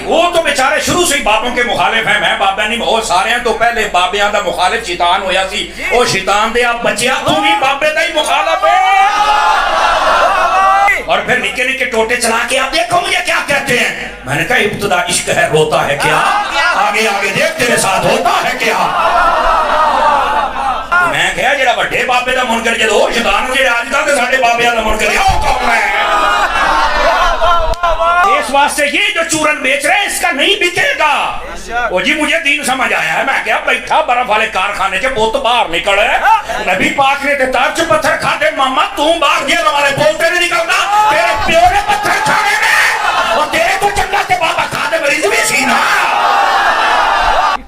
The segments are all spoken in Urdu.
وہ تو بیچارے شروع سے ہی بابوں کے مخالف ہیں. میں بابا نہیں وہ سارے ہیں تو پہلے بابیاں دا مخالف شیطان ہویا سی. او شیطان دے آپ بچیا تو بھی بابے دا ہی مخالف ہے. اور پھر نکے نکے ٹوٹے چلا کے آپ دیکھو مجھے کیا کہتے ہیں. میں نے کہا ابتدا عشق ہے روتا ہے کیا, آگے آگے دیکھ تیرے ساتھ ہوتا ہے کیا. میں کہا جڑا بڑے بابے دا منکر جدو وہ شیطان جڑے آج کل تے ساڈے بابیاں دا منکر ہے وہ کون ہے. اس واسطے یہ جو چورن بیچ رہے ہیں اس کا نہیں بکے گا. وہ جی مجھے دین سمجھ آیا ہے. میں کہا بیٹھا برف والے کارخانے کے بہت باہر نکل ہے. نبی پاک نے تے تارچ پتھر کھاتے ماما تو باہر گیا ہمارے بولتے نہیں نکلتا. تیرے پیو نے پتھر کھانے میں اور تیرے کو چنگا تے بابا کھاتے مریض بھی سینا.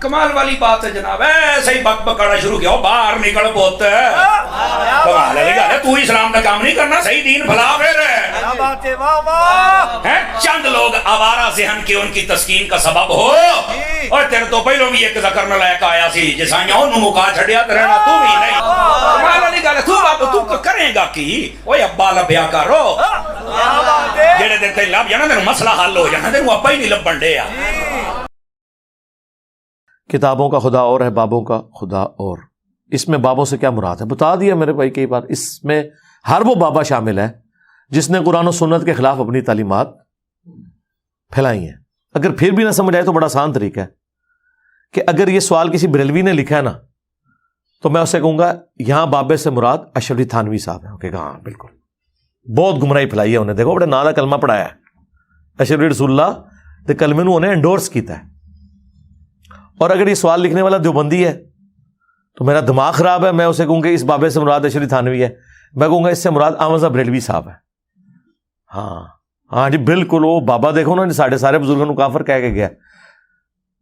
کمال والی بات ہے جناب. ایسے ہی بک بکانا شروع کیا باہر نکل بہت کمال ہے. تو اسلام کا کام نہیں کرنا صحیح دین بھلا پھر چند لوگ آوارہ ذہن کے ان کی تسکین کا سبب ہو. اور تیرے تو پہلوں بھی ایک ذکر میں لائق آیا سی جسائیاں انہوں مکا چھڑیا ترہنا تو بھی نہیں. کمال والی گل ہے. تو کریں گا کی اوہ ابا لبیا کرو جڑے دن تے لب جانا تینوں مسئلہ حل ہو جانا تینوں ابا ہی نہیں لبن ڈے. کتابوں کا خدا اور ہے بابوں کا خدا اور. اس میں بابوں سے کیا مراد ہے بتا دیا میرے بھائی کئی بار. اس میں ہر وہ بابا شامل ہے جس نے قرآن و سنت کے خلاف اپنی تعلیمات پھیلائی ہیں. اگر پھر بھی نہ سمجھ آئے تو بڑا آسان طریقہ ہے کہ اگر یہ سوال کسی بریلوی نے لکھا ہے نا تو میں اسے کہوں گا یہاں بابے سے مراد اشرف علی تھانوی صاحب ہیں. کہ ہاں بالکل بہت گمراہی پھیلائی ہے انہیں. دیکھو بڑے نا دا کلمہ پڑھایا ہے اشرف علی رسول اللہ دے کلمے نو انہیں انڈورس کیتا ہے. اور اگر یہ سوال لکھنے والا دیوبندی ہے تو میرا دماغ خراب ہے. میں اسے کہوں کہ اس بابے سے مراد اشرف علی تھانوی ہے. میں کہوں گا اس سے مراد احمد صاحب بریلوی صاحب ہے. ہاں جی بالکل. وہ بابا دیکھو نا ساڑھے سارے بزرگوں کو کافر کہہ کے گیا.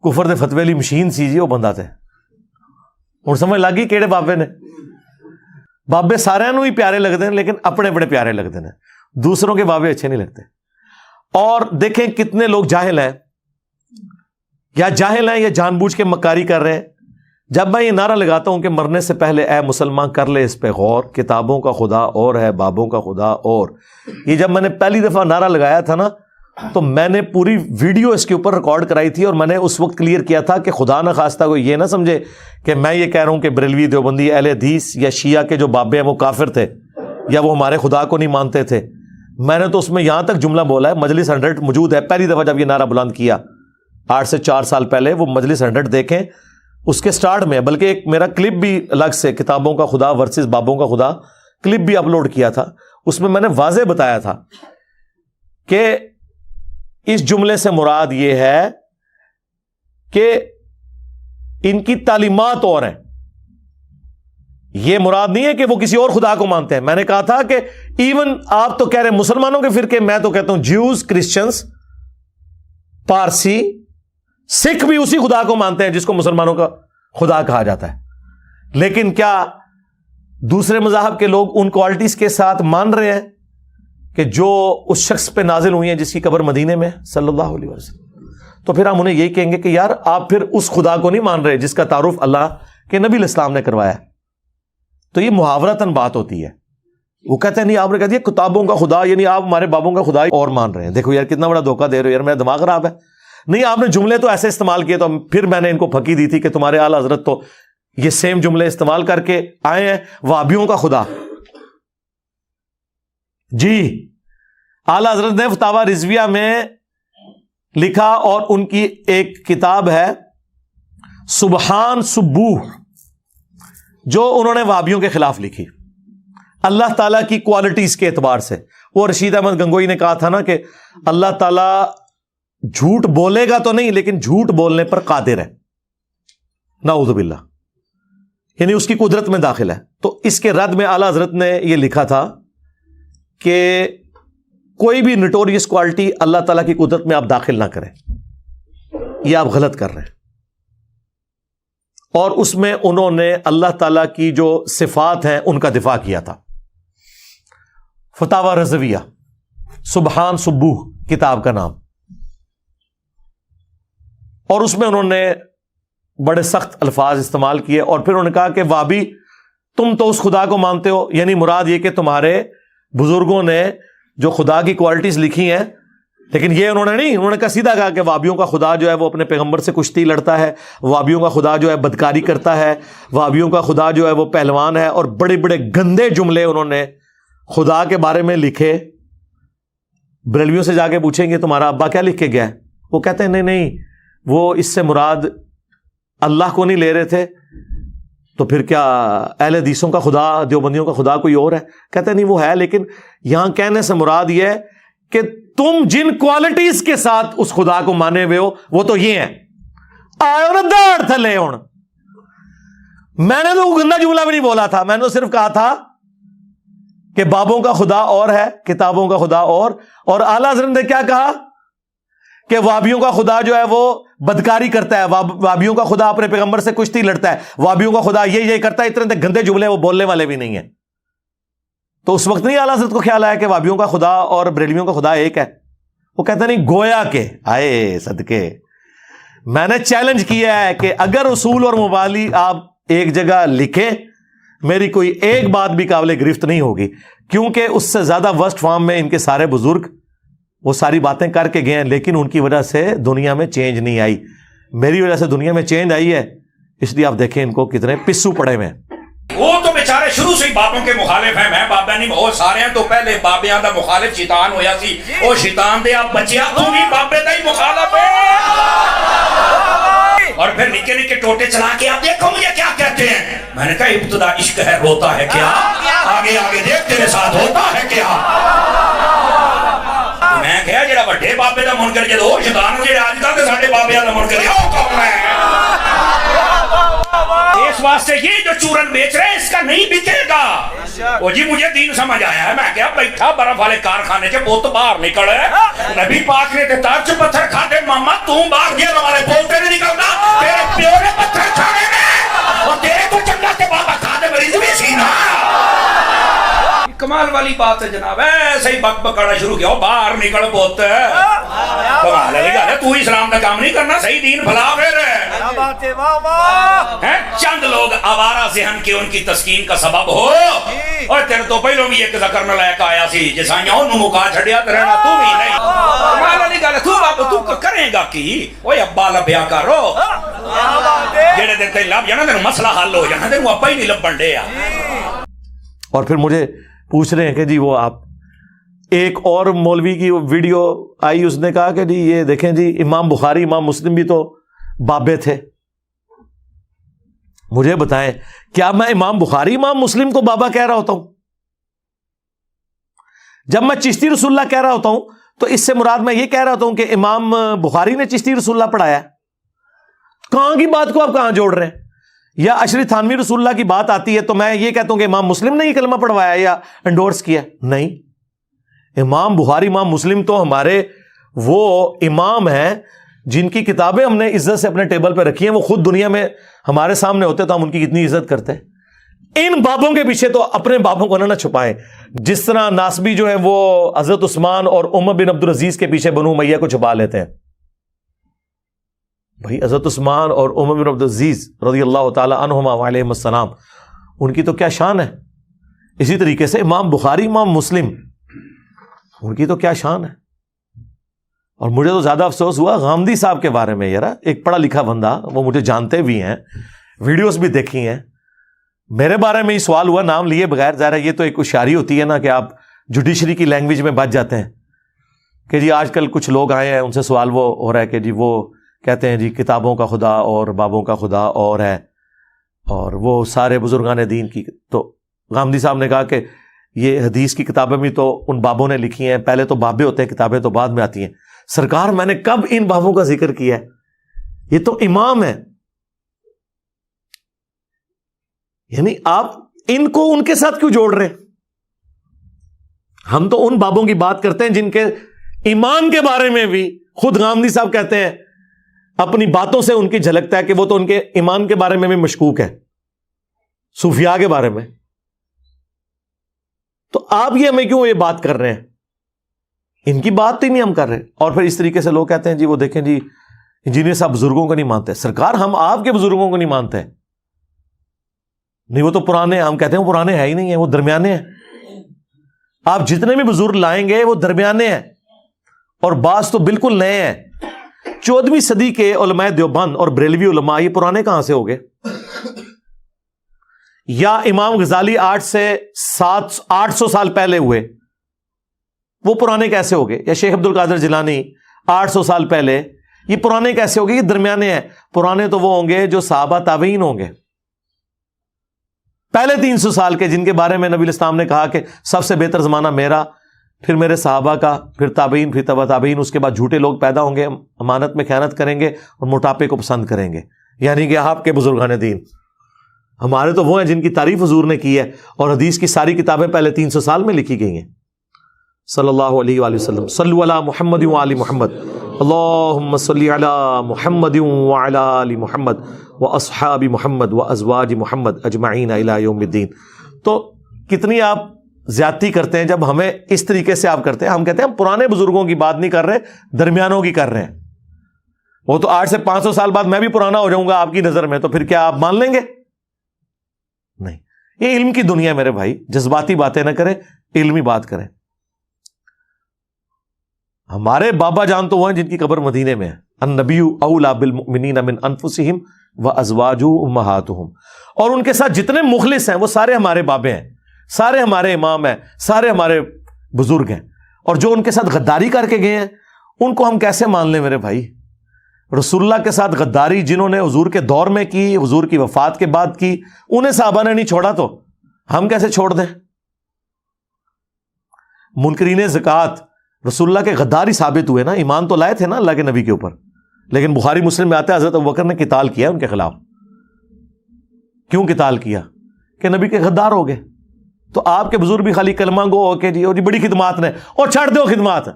کفر دے فتوی والی مشین سی جی وہ بندہ تھے. ہوں سمجھ لگ گئی کیڑے بابے نے. بابے سارے ہی پیارے لگتے ہیں لیکن اپنے بڑے پیارے لگتے ہیں. دوسروں کے بابے اچھے نہیں لگتے. اور دیکھیں کتنے لوگ جاہل ہیں یا جان بوجھ کے مکاری کر رہے ہیں. جب میں یہ نعرہ لگاتا ہوں کہ مرنے سے پہلے اے مسلمان کر لے اس پہ غور, کتابوں کا خدا اور ہے بابوں کا خدا اور. یہ جب میں نے پہلی دفعہ نعرہ لگایا تھا نا تو میں نے پوری ویڈیو اس کے اوپر ریکارڈ کرائی تھی اور میں نے اس وقت کلیئر کیا تھا کہ خدا نہ خواستہ کوئی یہ نہ سمجھے کہ میں یہ کہہ رہا ہوں کہ بریلوی دیوبندی اہل حدیث یا شیعہ کے جو بابے ہیں وہ کافر تھے یا وہ ہمارے خدا کو نہیں مانتے تھے. میں نے تو اس میں یہاں تک جملہ بولا ہے, مجلس 100 موجود ہے. پہلی دفعہ جب یہ نعرہ بلند کیا 8 سے 4 سال پہلے, وہ مجلس 100 دیکھیں اس کے سٹارٹ میں, بلکہ ایک میرا کلپ بھی الگ سے کتابوں کا خدا ورسز بابوں کا خدا کلپ بھی اپلوڈ کیا تھا. اس میں نے واضح بتایا تھا کہ اس جملے سے مراد یہ ہے کہ ان کی تعلیمات اور ہیں. یہ مراد نہیں ہے کہ وہ کسی اور خدا کو مانتے ہیں. میں نے کہا تھا کہ ایون آپ تو کہہ رہے ہیں مسلمانوں کے فرقے, میں تو کہتا ہوں جیوز, کرسچنز, پارسی, سکھ بھی اسی خدا کو مانتے ہیں جس کو مسلمانوں کا خدا کہا جاتا ہے. لیکن کیا دوسرے مذاہب کے لوگ ان کوالٹیز کے ساتھ مان رہے ہیں کہ جو اس شخص پہ نازل ہوئی ہیں جس کی قبر مدینے میں صلی اللہ علیہ وسلم؟ تو پھر ہم انہیں یہی کہیں گے کہ یار آپ پھر اس خدا کو نہیں مان رہے جس کا تعارف اللہ کے نبی علیہ السلام نے کروایا. تو یہ محاورتاً بات ہوتی ہے. وہ کہتے ہیں نہیں آپ نے کہا دیا کتابوں کا خدا, یعنی آپ ہمارے بابوں کا خدا اور مان رہے ہیں. دیکھو یار کتنا بڑا دھوکہ دے رہے ہو یار, میرا دماغ خراب ہے. نہیں آپ نے جملے تو ایسے استعمال کیے تو پھر میں نے ان کو پھکی دی تھی کہ تمہارے اعلیٰ حضرت تو یہ سیم جملے استعمال کر کے آئے ہیں وہابیوں کا خدا. جی اعلیٰ حضرت نے فتاوی رضویہ میں لکھا اور ان کی ایک کتاب ہے سبحان سبوح جو انہوں نے وہابیوں کے خلاف لکھی اللہ تعالیٰ کی کوالٹیز کے اعتبار سے. وہ رشید احمد گنگوئی نے کہا تھا نا کہ اللہ تعالیٰ جھوٹ بولے گا تو نہیں لیکن جھوٹ بولنے پر قادر ہے, نعوذ باللہ, یعنی اس کی قدرت میں داخل ہے. تو اس کے رد میں اعلیٰ حضرت نے یہ لکھا تھا کہ کوئی بھی نٹوریس کوالٹی اللہ تعالیٰ کی قدرت میں آپ داخل نہ کریں, یہ آپ غلط کر رہے ہیں. اور اس میں انہوں نے اللہ تعالیٰ کی جو صفات ہیں ان کا دفاع کیا تھا. فتاوی رضویہ سبحان سبوح کتاب کا نام. اور اس میں انہوں نے بڑے سخت الفاظ استعمال کیے اور پھر انہوں نے کہا کہ وہابی تم تو اس خدا کو مانتے ہو, یعنی مراد یہ کہ تمہارے بزرگوں نے جو خدا کی کوالٹیز لکھی ہیں لیکن یہ انہوں نے کہا سیدھا کہا کہ وہابیوں کا خدا جو ہے وہ اپنے پیغمبر سے کشتی لڑتا ہے، وہابیوں کا خدا جو ہے بدکاری کرتا ہے، وہابیوں کا خدا جو ہے وہ پہلوان ہے، اور بڑے بڑے گندے جملے انہوں نے خدا کے بارے میں لکھے. بریلویوں سے جا کے پوچھیں گے تمہارا ابا کیا لکھ کے گیا ہے، وہ کہتے ہیں نہیں وہ اس سے مراد اللہ کو نہیں لے رہے تھے، تو پھر کیا اہل حدیثوں کا خدا، دیوبندیوں کا خدا کوئی اور ہے؟ کہتے ہیں نہیں وہ ہے، لیکن یہاں کہنے سے مراد یہ ہے کہ تم جن کوالٹیز کے ساتھ اس خدا کو مانے ہوئے ہو وہ تو یہ ہیں. آئے نا داڑ تھلے ہون. میں نے تو گندا جملہ بھی نہیں بولا تھا، میں نے تو صرف کہا تھا کہ بابوں کا خدا اور ہے، کتابوں کا خدا اور اعلیٰ حضرت نے کیا کہا کہ وہابیوں کا خدا جو ہے وہ بدکاری کرتا ہے، وہابیوں کا خدا اپنے پیغمبر سے کشتی لڑتا ہے، وہابیوں کا خدا یہ کرتا ہے. اتنے گندے جملے وہ بولنے والے بھی نہیں ہیں. تو اس وقت نہیں اعلیٰ حضرت کو خیال آیا کہ وہابیوں کا خدا اور بریلویوں کا خدا ایک ہے. وہ کہتے نہیں گویا کہ آئے صدقے میں نے چیلنج کیا ہے کہ اگر اصول اور مبانی آپ ایک جگہ لکھیں میری کوئی ایک بات بھی قابل گرفت نہیں ہوگی، کیونکہ اس سے زیادہ ورسٹ فارم میں ان کے سارے بزرگ وہ ساری باتیں کر کے گئے ہیں، لیکن ان کی وجہ سے دنیا میں چینج نہیں آئی. میری وجہ سے دنیا میں چینج آئی ہے، اس لیے آپ دیکھیں ان کو کتنے پسو پڑے ہوئے ہیں. وہ تو بیچارے شروع سے ہی بابوں کے مخالف ہیں. میں بابا نہیں وہ سارے ہیں تو پہلے بابیاں دا مخالف شیطان ہویا سی. او شیطان دے آپ بچیا تو بھی بابے دا ہی مخالف ہے. اور پھر نکے نکے ٹوٹے چلا کے آپ دیکھو مجھے کیا کہتے ہیں. میں نے کہا ابتدا عشق ہے روتا ہے کیا، آگے آگے دیکھ تیرے ساتھ ہوتا ہے کیا. میں کہا جڑا بڑے بابے دا منکر جے او شیطان جڑے اج کل تے ساڈے بابیاں دا منکر ہے او کون ہے؟ اس واسطے یہ جو چورن بیچ رہے ہیں اس کا نہیں بکے گا. وہ جی مجھے دین سمجھ آیا ہے. میں کیا بیٹھا برف والے کارخانے کے بہت باہر نکلے نبی پاک نے تے تاج پتھر کھاتے ماما تو باہر گیا ہمارے بولتے نہیں نکلتا تیرے پیو نے پتھر کھانے میں اور تیرے کو چنگا کے بابا کھاتے مریض بھی سینا. کمال والی بات ہے جناب. ایسے ہی بک بکانا شروع کیا باہر نکل بہت کمال ہے. تو اسلام کا کام نہیں کرنا صحیح دین بھلا پھر چند لوگ آوارہ ذہن کے ان کی تسکین کا سبب ہو. اور تیرے تو پہلوں بھی ایک ذکر میں لائق آیا سی جسائیاں انہوں مکا چھڑیا ترہنا تو بھی نہیں. کمال والی گل ہے. تو بابا تو کریں گا کی اوہ ابا لبیا کرو جیڑے دن تے لب جانا تینوں مسئلہ حل ہو جانا تینوں ابا ہی نہیں لبن دے. اور پھر مجھے پوچھ رہے ہیں کہ جی وہ آپ ایک اور مولوی کی ویڈیو آئی اس نے کہا کہ جی یہ دیکھیں جی امام بخاری امام مسلم بھی تو بابے تھے. مجھے بتائیں کیا میں امام بخاری امام مسلم کو بابا کہہ رہا ہوتا ہوں؟ جب میں چشتی رسول اللہ کہہ رہا ہوتا ہوں تو اس سے مراد میں یہ کہہ رہا ہوتا ہوں کہ امام بخاری نے چشتی رسول اللہ پڑھایا. کہاں کی بات کو آپ کہاں جوڑ رہے ہیں؟ یا اشری تھانوی رسول اللہ کی بات آتی ہے تو میں یہ کہتا ہوں کہ امام مسلم نے یہ کلمہ پڑھوایا یا انڈورس کیا؟ نہیں. امام بخاری امام مسلم تو ہمارے وہ امام ہیں جن کی کتابیں ہم نے عزت سے اپنے ٹیبل پہ رکھی ہیں. وہ خود دنیا میں ہمارے سامنے ہوتے تو ہم ان کی کتنی عزت کرتے ہیں. ان بابوں کے پیچھے تو اپنے بابوں کو نہ چھپائیں. جس طرح ناسبی جو ہے وہ حضرت عثمان اور عمر بن عبدالعزیز کے پیچھے بنو امیہ کو چھپا لیتے ہیں. بھائی حضرت عثمان اور عمر بن عبدالعزیز رضی اللہ تعالی عنہما وعلیہم السلام ان کی تو کیا شان ہے. اسی طریقے سے امام بخاری امام مسلم ان کی تو کیا شان ہے. اور مجھے تو زیادہ افسوس ہوا غامدی صاحب کے بارے میں. یار ایک پڑھا لکھا بندہ, وہ مجھے جانتے بھی ہیں, ویڈیوز بھی دیکھی ہیں, میرے بارے میں ہی سوال ہوا نام لیے بغیر. ظاہر یہ تو ایک ہوشیاری ہوتی ہے نا کہ آپ جوڈیشری کی لینگویج میں بچ جاتے ہیں کہ جی آج کل کچھ لوگ آئے ہیں ان سے سوال وہ ہو رہا ہے کہ جی وہ کہتے ہیں جی کتابوں کا خدا اور بابوں کا خدا اور ہے اور وہ سارے بزرگان دین کی. تو غامدی صاحب نے کہا کہ یہ حدیث کی کتابیں بھی تو ان بابوں نے لکھی ہیں, پہلے تو بابے ہوتے ہیں, کتابیں تو بعد میں آتی ہیں. سرکار میں نے کب ان بابوں کا ذکر کیا ہے؟ یہ تو امام ہے. یعنی آپ ان کو ان کے ساتھ کیوں جوڑ رہے ہیں؟ ہم تو ان بابوں کی بات کرتے ہیں جن کے ایمان کے بارے میں بھی خود غامدی صاحب کہتے ہیں, اپنی باتوں سے ان کی جھلکتا ہے کہ وہ تو ان کے ایمان کے بارے میں بھی مشکوک ہے, صوفیاء کے بارے میں. تو آپ یہ ہمیں کیوں یہ بات کر رہے ہیں؟ ان کی بات ہی نہیں ہم کر رہے. اور پھر اس طریقے سے لوگ کہتے ہیں جی وہ دیکھیں جی انجینئر صاحب بزرگوں کو نہیں مانتے. سرکار ہم آپ کے بزرگوں کو نہیں مانتے. نہیں وہ تو پرانے, ہم کہتے ہیں وہ پرانے ہے ہی نہیں ہیں, وہ درمیانے ہیں. آپ جتنے بھی بزرگ لائیں گے وہ درمیانے ہیں, اور بعض تو بالکل نئے ہیں. 14ویں صدی کے علماء دیوبند اور بریلوی علماء یہ پرانے کہاں سے ہو گئے؟ یا امام غزالی 800 سال پہلے ہوئے، وہ پرانے کیسے ہو گئے؟ یا شیخ عبد القادر جیلانی 800 سال پہلے، یہ پرانے کیسے ہو گئے؟ یہ درمیانے ہیں. پرانے تو وہ ہوں گے جو صحابہ تابعین ہوں گے، پہلے 300 سال کے، جن کے بارے میں نبی اسلام نے کہا کہ سب سے بہتر زمانہ میرا، پھر میرے صحابہ کا، پھر تابعین، پھر تبع تابعین. اس کے بعد جھوٹے لوگ پیدا ہوں گے، امانت میں خیانت کریں گے اور موٹاپے کو پسند کریں گے. یعنی کہ آپ کے بزرگان دین. ہمارے تو وہ ہیں جن کی تعریف حضور نے کی ہے، اور حدیث کی ساری کتابیں پہلے 300 سال میں لکھی گئی ہیں. صلی اللہ علیہ وآلہ وسلم. صلو علی محمد وآل محمد. اللہم صلی علی محمد وعلی آل محمد واصحاب محمد وازواج محمد اجمعین الی یوم الدین. تو کتنی آپ زیادتی کرتے ہیں جب ہمیں اس طریقے سے آپ کرتے ہیں. ہم کہتے ہیں ہم پرانے بزرگوں کی بات نہیں کر رہے، درمیانوں کی کر رہے ہیں. وہ تو 8 سے 500 سال بعد میں بھی پرانا ہو جاؤں گا آپ کی نظر میں، تو پھر کیا آپ مان لیں گے؟ نہیں. یہ علم کی دنیا ہے میرے بھائی، جذباتی باتیں نہ کریں، علمی بات کریں. ہمارے بابا جان تو وہ ہیں جن کی قبر مدینے میں ہے. النبی اولی بالمؤمنین من انفسہم وازواجہ امہاتہم. اور ان کے ساتھ جتنے مخلص ہیں وہ سارے ہمارے بابے ہیں، سارے ہمارے امام ہیں، سارے ہمارے بزرگ ہیں. اور جو ان کے ساتھ غداری کر کے گئے ہیں ان کو ہم کیسے مان لیں میرے بھائی؟ رسول اللہ کے ساتھ غداری جنہوں نے حضور کے دور میں کی، حضور کی وفات کے بعد کی، انہیں صحابہ نے نہیں چھوڑا تو ہم کیسے چھوڑ دیں؟ منکرین زکوٰۃ رسول اللہ کے غداری ثابت ہوئے نا، ایمان تو لائے تھے نا اللہ کے نبی کے اوپر، لیکن بخاری مسلم میں آتے ہیں حضرت ابوبکر نے قتال کیا ان کے خلاف. کیوں قتال کیا؟ کہ نبی کے غدار ہو گئے. تو آپ کے بزرگ بھی خالی کلمہ گو ہو کے جی بڑی خدمات نے، اور چھڑ دو خدمات.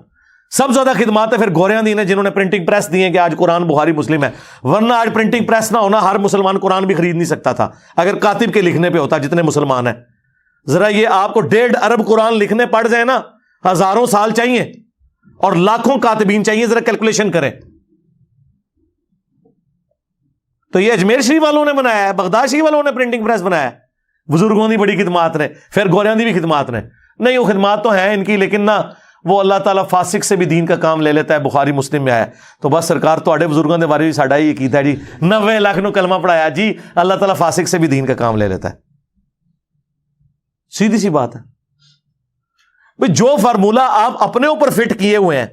سب زیادہ خدمات ہے پھر گوریاں دی نے، جنہوں نے پرنٹنگ پریس دی ہیں کہ آج قرآن بخاری مسلم ہے. ورنہ آج پرنٹنگ پریس نہ ہونا ہر مسلمان قرآن بھی خرید نہیں سکتا تھا اگر کاتب کے لکھنے پہ ہوتا. جتنے مسلمان ہیں ذرا یہ آپ کو 1.5 ارب قرآن لکھنے پڑ جائے نا، ہزاروں سال چاہیے اور لاکھوں کاتبین چاہیے. ذرا کیلکولیشن کریں. تو یہ اجمیر شریف والوں نے بنایا ہے، بغداد شریف والوں نے پرنٹنگ پریس بنایا ہے. بزرگوں کی بڑی خدمات نے، پھر گوریاں دی بھی خدمات نے. نہیں وہ خدمات تو ہیں ان کی، لیکن نہ وہ اللہ تعالیٰ فاسق سے بھی دین کا کام لے لیتا ہے. بخاری مسلم میں آیا. تو بس سرکار تواڈے بزرگوں کے بارے میں ساڈا یہ کیتا ہے جی 90 لاکھ نو کلمہ پڑھایا جی، اللہ تعالیٰ فاسق سے بھی دین کا کام لے لیتا ہے. سیدھی سی بات ہے بھئی. جو فارمولہ آپ اپنے اوپر فٹ کیے ہوئے ہیں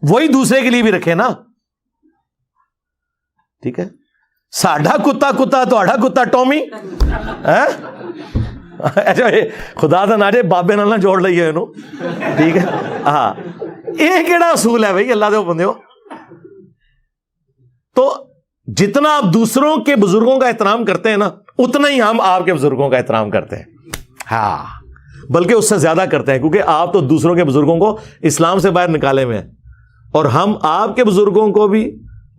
وہی دوسرے کے لیے بھی رکھے نا. ٹھیک ہے، ساڈا کتا کتا تہاڈا کتا ٹومی. خدا دا نہ جے بابے نال نہ جوڑ لئیے انہوں. ٹھیک ہے، ہاں یہ کیڑا اصول ہے بھائی اللہ دے بندیو. تو جتنا آپ دوسروں کے بزرگوں کا احترام کرتے ہیں نا، اتنا ہی ہم آپ کے بزرگوں کا احترام کرتے ہیں. ہاں بلکہ اس سے زیادہ کرتے ہیں، کیونکہ آپ تو دوسروں کے بزرگوں کو اسلام سے باہر نکالے ہوئے ہیں، اور ہم آپ کے بزرگوں کو بھی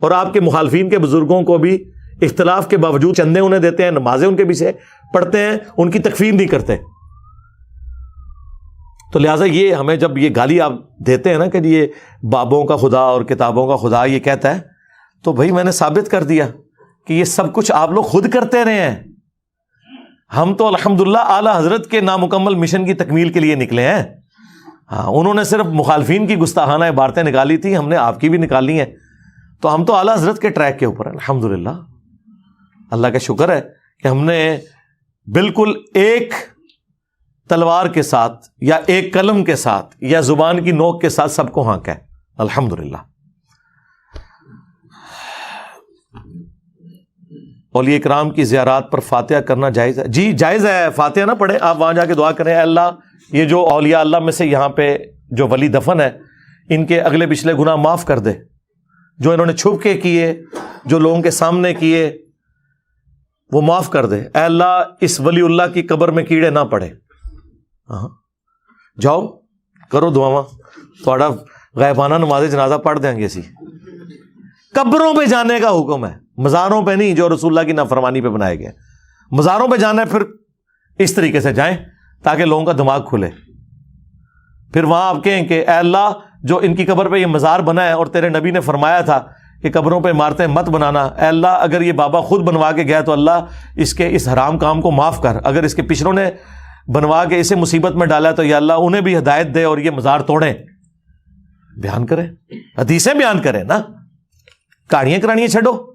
اور آپ کے مخالفین کے بزرگوں کو بھی اختلاف کے باوجود چندے انہیں دیتے ہیں، نمازیں ان کے پیچھے پڑھتے ہیں، ان کی تکفیر نہیں کرتے. تو لہٰذا یہ ہمیں جب یہ گالی آپ دیتے ہیں نا کہ یہ بابوں کا خدا اور کتابوں کا خدا یہ کہتا ہے، تو بھائی میں نے ثابت کر دیا کہ یہ سب کچھ آپ لوگ خود کرتے رہے ہیں. ہم تو الحمدللہ اعلیٰ حضرت کے نامکمل مشن کی تکمیل کے لیے نکلے ہیں. ہاں انہوں نے صرف مخالفین کی گستاخانہ عبارتیں نکالی تھی، ہم نے آپ کی بھی نکالی ہیں. تو ہم تو اعلیٰ حضرت کے ٹریک کے اوپر ہیں الحمدللہ. اللہ کا شکر ہے کہ ہم نے بالکل ایک تلوار کے ساتھ یا ایک قلم کے ساتھ یا زبان کی نوک کے ساتھ سب کو ہانکا ہے الحمدللہ. اولیاء اکرام کی زیارات پر فاتحہ کرنا جائز ہے؟ جی جائز ہے. فاتحہ نہ پڑھیں آپ، وہاں جا کے دعا کریں، اے اللہ یہ جو اولیاء اللہ میں سے یہاں پہ جو ولی دفن ہے ان کے اگلے پچھلے گناہ معاف کر دے، جو انہوں نے چھپ کے کیے، جو لوگوں کے سامنے کیے، وہ معاف کر دے. اے اللہ اس ولی اللہ کی قبر میں کیڑے نہ پڑے. جاؤ کرو دعاواں، تھوڑا غیبانہ نماز جنازہ پڑھ دیں گے. اسی قبروں پہ جانے کا حکم ہے، مزاروں پہ نہیں جو رسول اللہ کی نافرمانی پہ بنائے گئے. مزاروں پہ جانا ہے پھر اس طریقے سے جائیں تاکہ لوگوں کا دماغ کھلے. پھر وہاں آپ کہیں کہ اے اللہ جو ان کی قبر پہ یہ مزار بنا ہے اور تیرے نبی نے فرمایا تھا کہ قبروں پہ عمارتیں مت بنانا، اے اللہ اگر یہ بابا خود بنوا کے گیا تو اللہ اس کے اس حرام کام کو معاف کر. اگر اس کے پچھلوں نے بنوا کے اسے مصیبت میں ڈالا تو یا اللہ انہیں بھی ہدایت دے اور یہ مزار توڑیں. بیان کریں, حدیثیں بیان کریں نا, کہانیاں کرانیاں چھڈو.